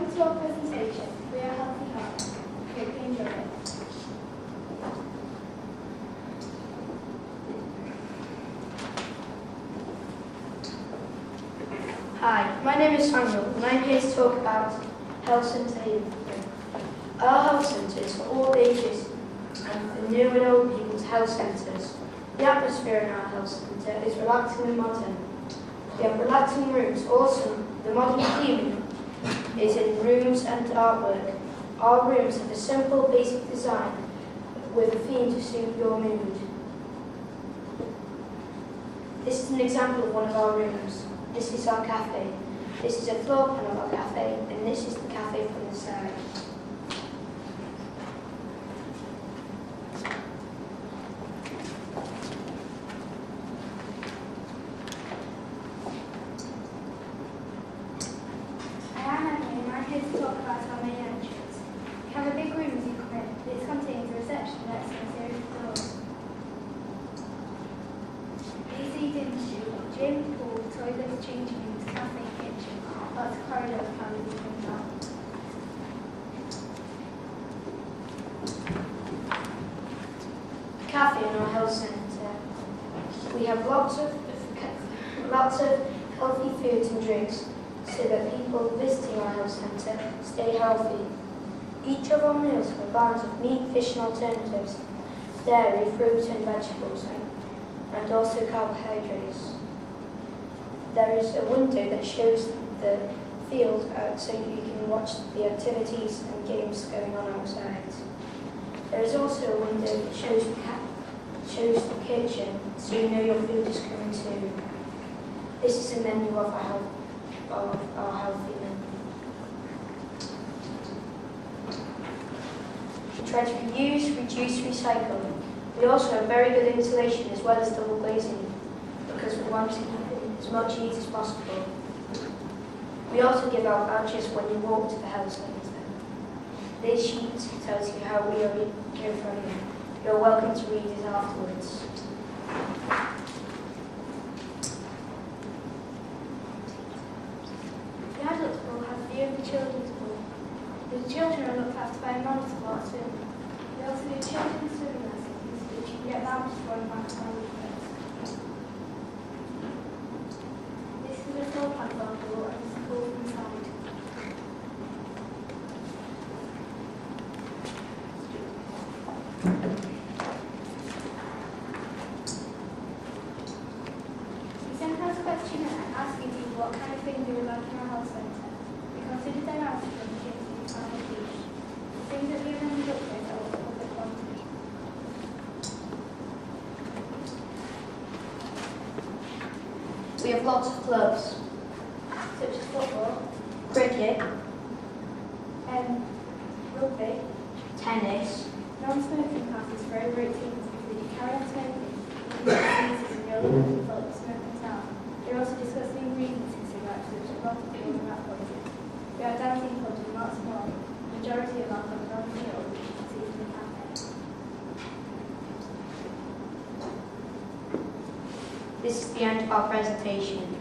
Welcome to our presentation, We Are Healthy Hearts. Hope you enjoy it. Hi, my name is Samuel and I'm here to talk about health centre here. Our health centre is for all ages and for new and old people's health centres. The atmosphere in our health centre is relaxing and modern. We have relaxing rooms. Also, the modern theme is in rooms and artwork. Our rooms have a simple, basic design with a theme to suit your mood. This is an example of one of our rooms. This is our cafe. This is a floor plan of our cafe, and this is the cafe from the side. I'm here to talk about our main entrance. We have a big room as you come in. This contains a reception desk and a series of doors. These lead into gym, pool, toilets, changing rooms, cafe, kitchen. Lots of corridors how we do things out. Cafe in our health centre. We have lots of healthy foods and drinks so that people visiting our health centre stay healthy. Each of our meals have a balance of meat, fish and alternatives, dairy, fruit and vegetables, and also carbohydrates. There is a window that shows the field so you can watch the activities and games going on outside. There is also a window that shows the kitchen so you know your food is coming soon. This is a menu of our healthy menu. We try to reuse, reduce, recycle. We also have very good insulation as well as double glazing because we want to keep it as much heat as possible. We also give out vouchers when you walk to the health centre. This sheet tells you how we are here from you. You're welcome to read it afterwards. The adult pool has a view of the children's pool. The children are looked after by a non-sport swim. We also do children's swimming lessons, which you can get vouchers for in back of our leaflets. This is a floor plan of our pool and it's cool inside. We sent out a questionnaire asking people what kind of things they would like in our health centre. We considered their answers and came to the final piece. The things that we have ended up with are what public wanted. We have lots of clubs, Such as football, cricket, rugby, tennis, non-smoking classes for over 18s because if you carry on smoking, you can get diseases and you're likely to develop smoking town. They're also discussing ingredients in cigarettes which are not fuel and rat poison. We are dancing clubs and lots more. The majority of our clubs are on the hill, which you can see from the cafe. This is the end of our presentation.